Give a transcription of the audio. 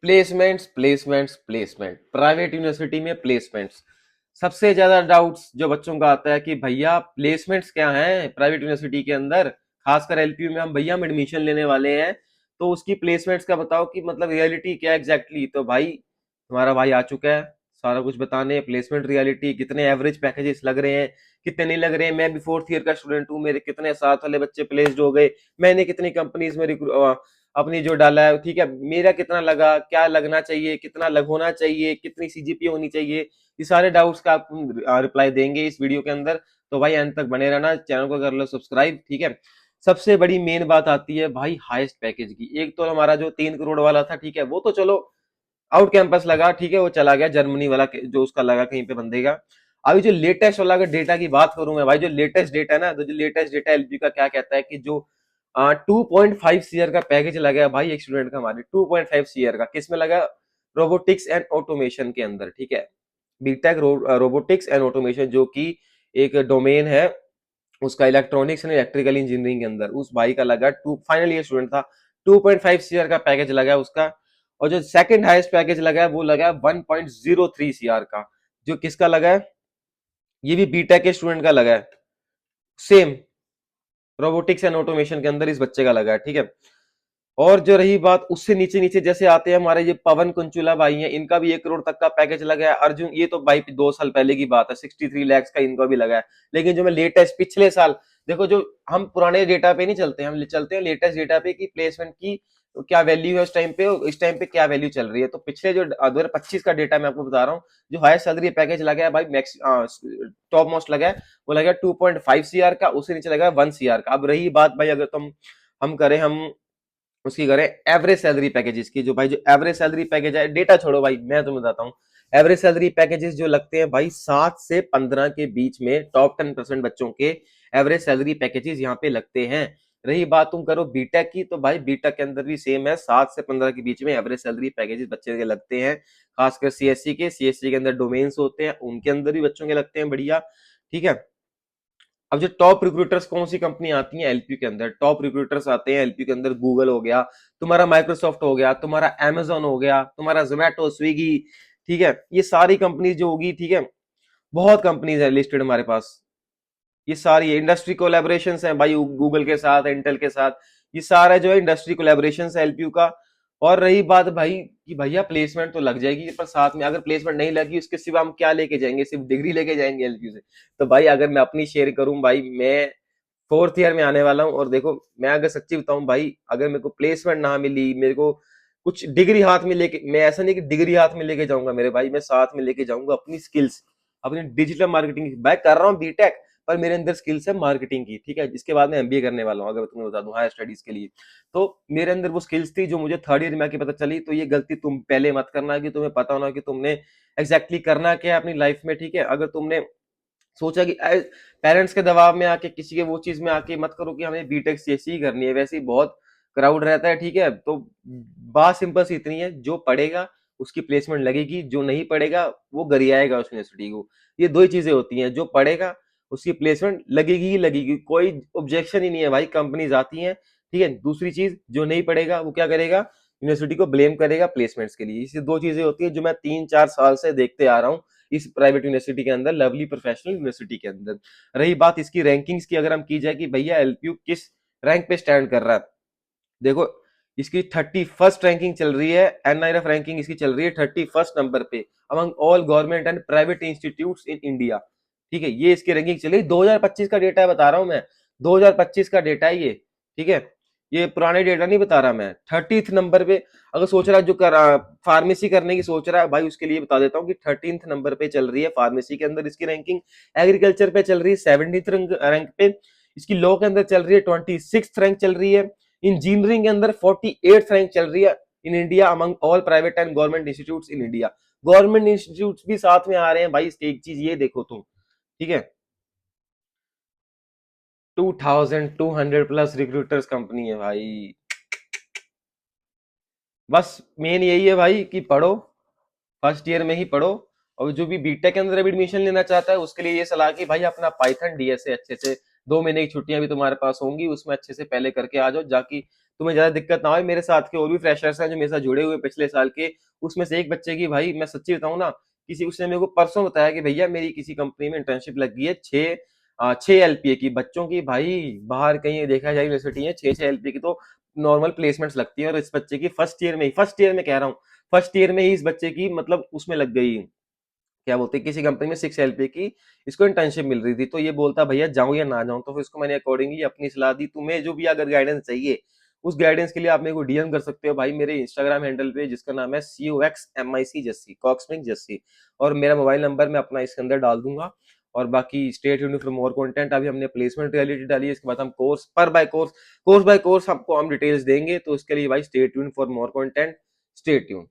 Placements placements placement, private university में placements. सबसे ज्यादा डाउट्स जो बच्चों का आता है कि भैया प्लेसमेंट्स क्या हैं प्राइवेट यूनिवर्सिटी के अंदर, खासकर एलपीयू में हम एडमिशन लेने वाले हैं, तो उसकी प्लेसमेंट्स का बताओ कि मतलब रियलिटी क्या एग्जैक्टली। तो भाई हमारा भाई आ चुका है सारा कुछ बताने, प्लेसमेंट रियलिटी, कितने एवरेज पैकेजेस लग रहे हैं, कितने नहीं लग रहे हैं। मैं भी फोर्थ ईयर का स्टूडेंट हूँ, मेरे कितने साथ वाले बच्चे प्लेस्ड हो गए, मैंने कितनी कंपनीज में अपनी जो डाला है, ठीक है, मेरा कितना लगा, क्या लगना चाहिए, कितना लग होना चाहिए, कितनी सीजीपी होनी चाहिए, ये सारे डाउट्स का आप रिप्लाई देंगे इस वीडियो के अंदर। तो भाई अंत तक बने रहना, चैनल को कर लो सब्सक्राइब, ठीक है। सबसे बड़ी मेन बात आती है भाई हाईएस्ट पैकेज की। एक तो हमारा जो 3 करोड़ वाला था, ठीक है, वो तो चलो आउट कैंपस लगा, ठीक है, वो चला गया जर्मनी वाला, जो उसका लगा कहीं पे बंदे का। अभी जो लेटेस्ट वाला अगर डेटा की बात करूं मैं भाई, जो लेटेस्ट डेटा है ना, तो जो लेटेस्ट डेटा एलपी का क्या कहता है कि जो 2.5 सीआर का पैकेज लगा है भाई एक स्टूडेंट का, हमारे 2.5 सीआर का किस में लगा, रोबोटिक्स एंड ऑटोमेशन के अंदर, ठीक है। बीटेक रोबोटिक्स एंड ऑटोमेशन जो कि एक डोमेन है उसका, इलेक्ट्रॉनिक्स एंड इलेक्ट्रिकल इंजीनियरिंग के अंदर, उस भाई का लगा टू, फाइनल ईयर स्टूडेंट था, 2.5 सीआर का पैकेज लगा है उसका। और जो सेकंड हाईएस्ट पैकेज लगा है वो लगा है 1.03 सीआर का, जो किसका लगा है, ये भी बीटेक के स्टूडेंट का लगा है, सेम रोबोटिक्स एंड ऑटोमेशन के अंदर इस बच्चे का लगा है, ठीक है। और जो रही बात उससे नीचे नीचे जैसे आते हैं हमारे ये पवन कुंचुला भाई हैं, इनका भी 1 करोड़ तक का पैकेज लगा है। अर्जुन, ये तो भाई 2 साल पहले की बात है, 63 lakhs का इनका भी लगा है। लेकिन जो मैं लेटेस्ट पिछले साल, देखो जो हम पुराने डेटा पे नहीं चलते, हम चलते हैं लेटेस्ट डेटा पे कि प्लेसमेंट की क्या वैल्यू है उस टाइम पे, इस टाइम पे क्या वैल्यू चल रही है। तो पिछले जो 2025 का डेटा मैं आपको बता रहा हूँ, जो हाईएस्ट सैलरी पैकेज लगा है भाई, मैक्स टॉप मोस्ट लगा है, वो लगा 2.5 सीआर का, उससे नीचे लगा है 1 सीआर का। अब रही बात भाई, अगर तुम हम करें, हम उसकी करें एवरेज सैलरी पैकेजेस की, जो भाई जो एवरेज सैलरी पैकेज है, डेटा छोड़ो भाई मैं तुम्हें बताता हूँ। एवरेज सैलरी पैकेजेस जो लगते हैं भाई 7 से 15 के बीच में, टॉप 10% बच्चों के एवरेज सैलरी पैकेजेस यहाँ पे लगते हैं। रही बात तुम करो बीटेक की, तो भाई बीटेक के अंदर भी सेम है, 7 से 15 के बीच में एवरेज सैलरी पैकेजेस बच्चे के लगते हैं। खासकर सीएससी के अंदर डोमेन्स होते हैं, उनके अंदर भी बच्चों के लगते हैं, बढ़िया, ठीक है। अब जो टॉप रिक्रूटर्स कौन सी कंपनी आती है एलपी के अंदर, टॉप रिक्रूटर्स आते हैं एलपी के अंदर, गूगल हो गया तुम्हारा, माइक्रोसॉफ्ट हो गया तुम्हारा, अमेजोन हो गया तुम्हारा, जोमेटो, स्विगी, ठीक है, ये सारी कंपनीज जो होगी, ठीक है, बहुत कंपनीज है लिस्टेड हमारे पास। ये सारी इंडस्ट्री कोलैबोरेशंस हैं भाई, गूगल के साथ, इंटेल के साथ, ये सारा जो है इंडस्ट्री कोलैबोरेशंस है एलपीयू का। और रही बात भाई कि भैया प्लेसमेंट तो लग जाएगी, पर साथ में अगर प्लेसमेंट नहीं लगी उसके सिवा हम क्या लेके जाएंगे, सिर्फ डिग्री लेके जाएंगे एलपीयू से। तो भाई अगर मैं अपनी शेयर करूं भाई, मैं फोर्थ ईयर में आने वाला हूं, और देखो मैं अगर सच्ची बताऊं भाई, अगर मेरे को प्लेसमेंट ना मिली, मेरे को कुछ डिग्री हाथ में लेके, मैं ऐसा नहीं कि डिग्री हाथ में लेके जाऊंगा मेरे भाई, मैं साथ में लेके जाऊंगा अपनी स्किल्स, अपनी डिजिटल मार्केटिंग। मैं कर रहा हूँ बीटेक, पर मेरे अंदर स्किल्स है मार्केटिंग की, ठीक है, जिसके बाद मैं एमबीए करने वाला हूँ, अगर मैं तुम्हें बता दूं हायर स्टडीज के लिए। तो मेरे अंदर वो स्किल्स थी जो मुझे थर्ड ईयर में आके पता चली। तो ये गलती तुम पहले मत करना कि तुम्हें पता होना कि तुमने एग्जैक्टली करना क्या है अपनी लाइफ में, ठीक है। अगर तुमने सोचा कि पेरेंट्स के दबाव में आके, किसी के वो चीज में आके मत करो कि हमें बीटेक सीएससी ही करनी है, वैसे ही बहुत क्राउड रहता है, ठीक है। तो बात सिंपल सी इतनी है, जो पढ़ेगा उसकी प्लेसमेंट लगेगी, जो नहीं पढ़ेगा वो गरियाएगा उस यूनिवर्सिटी को। ये दो ही चीजें होती हैं, जो पढ़ेगा उसकी प्लेसमेंट लगेगी ही लगेगी, कोई ऑब्जेक्शन ही नहीं है भाई, कंपनीज आती हैं, ठीक है। दूसरी चीज, जो नहीं पढ़ेगा वो क्या करेगा, यूनिवर्सिटी को ब्लेम करेगा प्लेसमेंट्स के लिए। ये दो चीजें होती है जो मैं 3-4 साल से देखते आ रहा हूँ इस प्राइवेट यूनिवर्सिटी के अंदर, लवली प्रोफेशनल यूनिवर्सिटी के अंदर। रही बात इसकी रैंकिंग्स की, अगर हम की जाए कि भैया एलपीयू किस रैंक पे स्टैंड कर रहा है, देखो इसकी 31st रैंकिंग चल रही है, एनआईएफ रैंकिंग इसकी चल रही है 31st नंबर पे among all government and private institutes in India, ठीक है। ये इसकी रैंकिंग चली, 2025 का डेटा बता रहा हूं मैं, 2025 का डेटा है ये, ठीक है। ये पुराने डेटा नहीं बता रहा मैं। 30th नंबर पे अगर सोच रहा है, जो फार्मेसी करने की सोच रहा है भाई, उसके लिए बता देता हूँ कि 13th नंबर पे चल रही है फार्मेसी के अंदर इसकी रैंकिंग। एग्रीकल्चर पे चल रही है 17th रैंक पे, इसकी लॉ के अंदर चल रही है 26th रैंक चल रही है, इंजीनियरिंग के अंदर 48th रैंक चल रही है in India among all private and government institutes in India. Government institutes भी साथ में आ रहे हैं भाई, इसकी एक चीज ये देखो तुम, ठीक है। 2200+ रिक्रूटर्स कंपनी है भाई। बस मेन यही है भाई कि पढ़ो, फर्स्ट ईयर में ही पढ़ो। और जो भी बीटेक के अंदर एडमिशन लेना चाहता है उसके लिए ये सलाह कि भाई अपना पाइथन डीएसए अच्छे से, 2 महीने की छुट्टियां भी तुम्हारे पास होंगी, उसमें अच्छे से पहले करके आ जाओ, जाकि तुम्हें ज्यादा दिक्कत ना हो। मेरे साथ के और भी फ्रेशर्स हैं जो मेरे साथ जुड़े हुए पिछले साल के, उसमें से एक बच्चे की भाई मैं सच्ची बताऊं ना, किसी उसने मेरे को परसों बताया कि भैया मेरी किसी कंपनी में इंटर्नशिप लग गई है, 6 LPA की बच्चों की, भाई बाहर कहीं देखा जाए यूनिवर्सिटी है 6 LPA की तो नॉर्मल प्लेसमेंट्स लगती है, और इस बच्चे की फर्स्ट ईयर में कह रहा हूँ, फर्स्ट ईयर में ही इस बच्चे की मतलब उसमें लग गई, क्या बोलते हैं, किसी कंपनी में 6 LPA की इसको इंटर्नशिप मिल रही थी। तो ये बोलता भैया जाऊं या ना जाऊं, तो फिर इसको मैंने अकॉर्डिंगली अपनी सलाह दी। तुम्हें जो भी अगर गाइडेंस चाहिए, उस गाइडेंस के लिए आप मेरे को DM कर सकते हो भाई मेरे इंस्टाग्राम हैंडल पे, जिसका नाम है COXMIC जस्सी, कॉक्समिक जस्सी, और मेरा मोबाइल नंबर मैं अपना इसके अंदर डाल दूंगा। और बाकी stay tuned for more content. अभी हमने प्लेसमेंट रियलिटी डाली है, इसके बाद हम कोर्स बाय कोर्स आपको हम डिटेल्स देंगे, तो इसके लिए भाई stay tuned for more content, stay tuned.